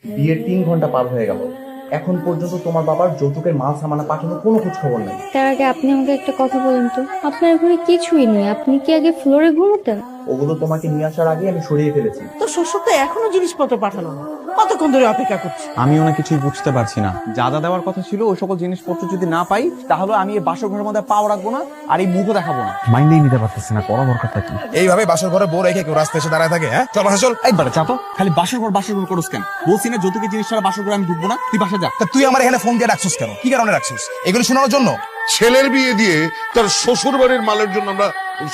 বিয়ের 3 ঘন্টা পার হয়ে গেল, এখন পর্যন্ত তোমার বাবার যৌতুকের মাল সামানা পাঠানোর কোনো খোঁজ খবর নেই। তার আগে আপনি আমাকে একটা কথা বলেন তো, আপনার ঘরে কিছুই নেই, আপনি কি আগে ফ্লোরে ঘুমোতেন? ওগুলো তোমাকে নিয়ে আসার আগে আমি সরিয়ে ফেলেছি। তো শ্বশুর তো এখনো জিনিসপত্র পাঠানো না, কতক্ষণ ধরে অপেক্ষা করছি। আমিও না কিছুই বুঝতে পারছি না। যা যা দেওয়ার কথা ছিল ওই সকল জিনিসপত্র যদি না পাই, তাহলে আমি এই বাসর ঘরের মধ্যে পাও রাখবো না, আর এই মুখও দেখাবো না। মাইন্ডেই নিতে পারতেছি না, করা দরকারটা কি? এইভাবে বাসর ঘরে বউ রেখে কেউ রাস্তায় এসে দাঁড়ায় থাকে? হ্যাঁ, চল বাসা চল। একবার চাপো, খালি বাসর ঘর করস কেন? বলছি না যৌতুকের জিনিস ছাড়া বাসর ঘরে আমি ঢুকবো না, তুই বাসা যা। তা তুই আমার এখানে ফোন দিয়ে রাখছিস কেন? কি কারণে রাখছিস? এগুলো শোনানোর জন্য? ছেলের বিয়ে দিয়ে তার শ্বশুর বাড়ির মালের জন্য আমরা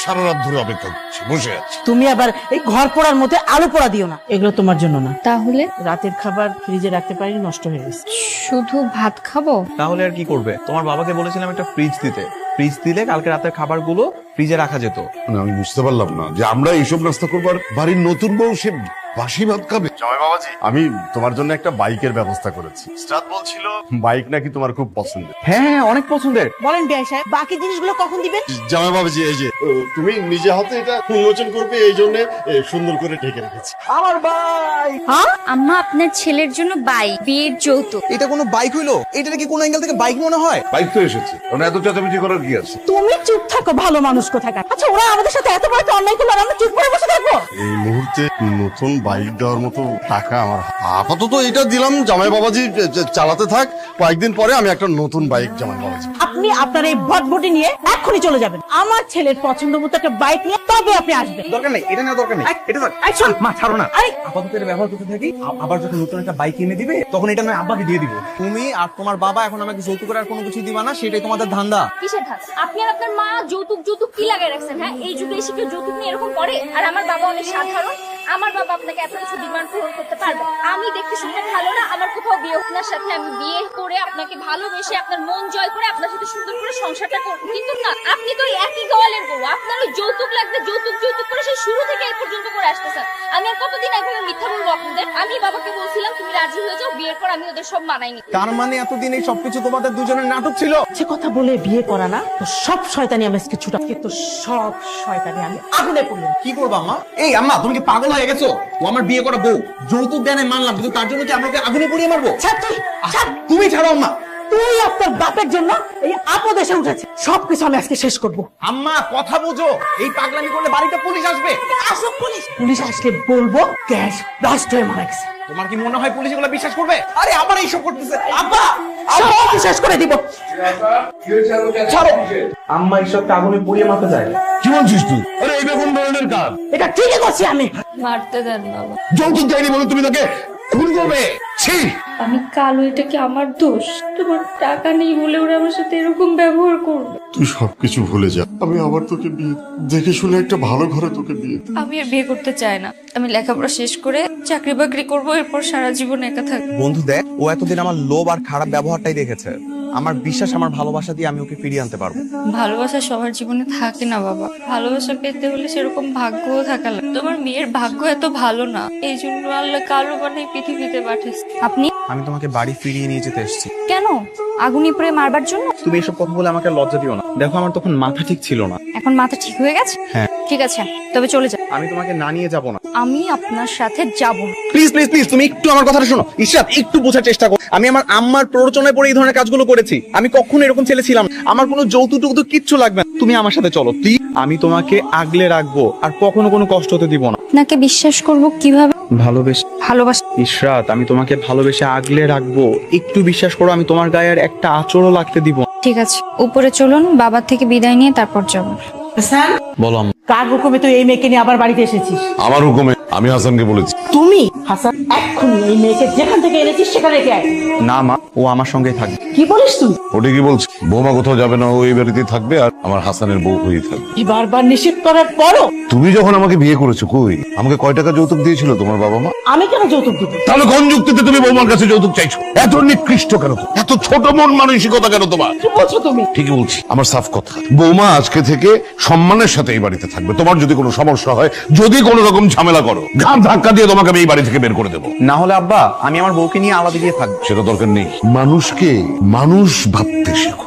সারা রাত ধরে অপেক্ষা করছি, বসে আছি। তুমি আবার এই ঘর পোড়ার মধ্যে আলু পোড়া দিও না, এগুলো তোমার জন্য না। তাহলে রাতের খাবার ফ্রিজে রাখতে পারিনি, নষ্ট হয়ে গেছে। শুধু ভাত খাবো? তাহলে আর কি করবে? তোমার বাবাকে বলেছিলাম একটা ফ্রিজ দিতে, ফ্রিজ দিলে কালকে রাতের খাবারগুলো ফ্রিজে রাখা যেত। মানে আমি বুঝতে পারলাম না যে আমরা এইসব নাস্তা করবো আর বাড়ির নতুন বউ সে বাসি ভাত খাবে। জামাই বাবাজি, আমি তোমার জন্য একটা বাইকের ব্যবস্থা করেছি। উস্তাদ বলছিল বাইক নাকি তোমার খুব পছন্দের। হ্যাঁ, অনেক পছন্দের। বলেন বিআই সাহেব, বাকি জিনিসগুলো কখন দিবেন? জামাই বাবাজি, এই যে তুমি নিজে হাতে এটা উন্মোচন করবে, এই জন্য সুন্দর করে ঢেকে রেখেছি। আমার ভাই! হ্যাঁ, আম্মা আপনার ছেলের জন্য বাইক, বিয়ের যৌতুক। এটা কোনো বাইক হইলো? এটা নাকি কোনো অ্যাঙ্গেল থেকে বাইক মনে হয়? বাইক তো এসেছে, ওরা এত চেঁচামেচি করার কি আছে? তুমি চুপ থাকো, ভালো মানুষ কোথাকার। আচ্ছা, ওরা আমাদের সাথে এত বড় একটা অন্যায় করলো আর আমরা চুপ করে বসে থাকবো? এই মুহূর্তে নতুন বাইক দেওয়ার মতো টাকা আমার আপাতত এটা দিলাম। জামাই বাবাজি চালাতে থাক, কয়েকদিন পরে আমি একটা নতুন বাইক জামাই বাবাজি। আপনি আপনার এই ভটভটি নিয়ে এক্ষুনি চলে যাবেন। আমার ছেলের পছন্দ মতো একটা বাইক নিয়ে তবে আপনি আসবেন। দরকার নেই, এটা নেওয়া দরকার নেই। এটা থাক। এই শোন, মা ছাড়ো না, আরে! আপাতত এটা ব্যবহার করতে থাকি, আবার যখন নতুন একটা বাইক এনে দিবে তখন এটা নয় আব্বাকে দিয়ে দিব। তুমি আর তোমার বাবা এখন আমাকে যৌতুক করে আর কোনো কিছু দিবা না, সেটাই তোমাদের ধান্দা। কিসের ধাত? আপনি আর আপনার মা যৌতুক যৌতুক কি লাগাই রাখছেন? হ্যাঁ, এই যুগে এসে কেউ যৌতুক নিয়ে এরকম করে? আর আমার বাবা অনেক সাধারণ, আমার বাবা আপনাকে এত কিছু ডিমান্ড পূরণ করতে পারবে। আমি দেখতে শুনতে ভালো না, আমার কোথাও বিয়ে আপনার সাথে আমি বিয়ে করে আপনাকে ভালোবেসে আপনার মন জয় করে আপনার সাথে সুন্দর করে সংসারটা করব, কিন্তু না, আপনি তো ওই একই গোয়ালের গরু। আপনার ওই যৌতুক লাগবে, যৌতুক যৌতুক করে সেই শুরু থেকে এই পর্যন্ত করে আসতেছেন। আমি আর কতদিন এইভাবে মিথ্যা বলবো আপনাদের? আমি বাবাকে বলছিলাম তুমি রাজি হয়ে যাও, বিয়ের পর আমি ওদের সব মানাইনি। তার মানে এতদিন এই সবকিছু তোমাদের দুজনের নাটক ছিল? সে কথা বলে বিয়ে করা না, তো সব শয়তানি আমি আজকে ছুটা, কিন্তু সব শয়তানি আমি আগুনে পড়লাম। কি করবো আম্মা? এই আম্মা, তুমি কি পাগল হয়ে গেছো? ও আমার বিয়ে করা বউ, যৌতুক দেয় নাই মানলাম, কিন্তু তার জন্য কি আমাকে আগুনে পুড়িয়ে মারবো? ছাড় তুই, ছাড়। তুমি ছাড়ো আম্মা। তুই আপনার বাপের জন্য এই আপদ এসে উঠেছে, সবকিছু আমি আজকে শেষ করবো। আম্মা কথা বুঝো, এই পাগলামি করলে বাড়িতে পুলিশ আসবে। আসুক পুলিশ, পুলিশ আসলে বলবো গ্যাস ব্লাস্ট হয়ে মারা গেছে। তোমার কি মনে হয় পুলিশ এগুলো বিশ্বাস করবে? আরে আবার এইসব করতেছে। আব্বা! সব শেষ করে দিব। ছাড়ো। আম্মা এইসবকে আগুনে পুড়িয়ে মারতে যায়। কি বলছিস তুই? আরে এটা কোন ধরনের কাজ? এটা ঠিকই করছি আমি। মারতে দেন বাবা। যৌতুক দেয়নি বলে তুমি তাকে খুন করবে? ছি! আমি কালো, এটা কি আমার দোষ? তোমার টাকা নেই বলে ওরা আমার সাথে এরকম ব্যবহার করবে। তুই সবকিছু ভুলে যা, আমি আবার তোকে বিয়ে দেখে শুনে একটা ভালো ঘরে তোকে বিয়ে। আমি আর বিয়ে করতে চাই না। আমি লেখাপড়া শেষ করে চাকরি বাকরি করবো, এরপর সারা জীবন একা থাকবো। বন্ধু দেখ, ও এতদিন আমার লোভ আর খারাপ ব্যবহারটাই দেখেছে। আমার বিশ্বাস, আমার ভালোবাসা দিয়ে আমি ওকে ফিরিয়ে আনতে পারবো। ভালোবাসা সবার জীবনে থাকে না বাবা, ভালোবাসা পেতে হলে সেরকম ভাগ্যও থাকা লাগে। তোমার মেয়ের ভাগ্য এত ভালো না, এই জন্য আল্লাহ কালো বানাই পৃথিবীতে পাঠিয়েছে। আপনি আমি তোমাকে বাড়ি ফিরিয়ে নিয়ে যেতে এসেছি। কেন? আগুনি পরে মারবার জন্য? তুমি এসব কথা বলে আমাকে লজ্জা দিও না। দেখো, আমার তখন মাথা ঠিক ছিল না। এখন মাথা ঠিক হয়ে গেছে? হ্যাঁ। ঠিক আছে, তবে চলে যাও। আমি তোমাকে না নিয়ে যাব না। আমি আপনার সাথে যাব। প্লিজ প্লিজ প্লিজ, তুমি একটু আমার কথাটা শোনো। ইশরাত, একটু বোঝার চেষ্টা করো। আমি আমার আম্মার প্ররোচনায় পড়ে এই ধরনের কাজগুলো করেছি। আমি কখনো এরকম ছেলে ছিলাম না। আমার কোনো যৌতুক টুকু কিচ্ছু লাগবে না। তুমি আমার সাথে চলো প্লিজ। আমি তোমাকে আগলে রাখবো আর কখনো কোনো কষ্ট হতে দিব না। আপনাকে বিশ্বাস করব কিভাবে? ভালোবেসে। ভালোবাসা। ইশরাত, আমি তোমাকে ভালোবেসে আগলে রাখবো। একটু বিশ্বাস করো, আমি তোমার গায়ে আর একটা আঁচড়ও লাগতে দিব না। ঠিক আছে, উপরে চলুন, বাবার থেকে বিদায় নিয়ে তারপর যাব। হাসান, বলো আম্মা। কার হুকুমে তুই এই মেয়েকে নিয়ে আবার বাড়িতে এসেছিস? আমার হুকুমে আমি হাসানকে বলেছি। তুমি? হাসান, এক্ষুনি এই মেয়েকে যেখান থেকে এনেছিস সেখানে রেখে আয়। না মা, ও আমার সঙ্গেই থাকবে। কি বলিস তুই? ওটা কি বলছি? বৌমা কোথাও যাবে না, ও এই বাড়িতেই থাকবে আর আমার হাসানের বউ হয়েই থাকবে। কি বারবার নিষেধ করার পরও তুমি যখন আমাকে বিয়ে করেছো, কই আমাকে কয় টাকা যৌতুক দিয়েছিল তোমার বাবা মা? আমি কেন যৌতুক দিব? তাহলে কোন যুক্তিতে তুমি বৌমার কাছে যৌতুক চাইছো? এত নিকৃষ্ট কেন? এত ছোট মন মানসিকতা কেন তোমার? কি বলছো তুমি? ঠিকই বলছি, আমার সাফ কথা। বৌমা আজকে থেকে সম্মানের সাথে এই বাড়িতে থাকবে। তোমার যদি কোনো সমস্যা হয়, যদি কোনো রকম ঝামেলা করো, ঘাট ধাক্কা দিয়ে তোমাকে আমি এই বাড়ি থেকে বের করে দেবো। না হলে আব্বা, আমি আমার বউকে নিয়ে আলাদা গিয়ে থাকবো। সেটা দরকার নেই। মানুষকে মানুষ ভাবতে শেখো।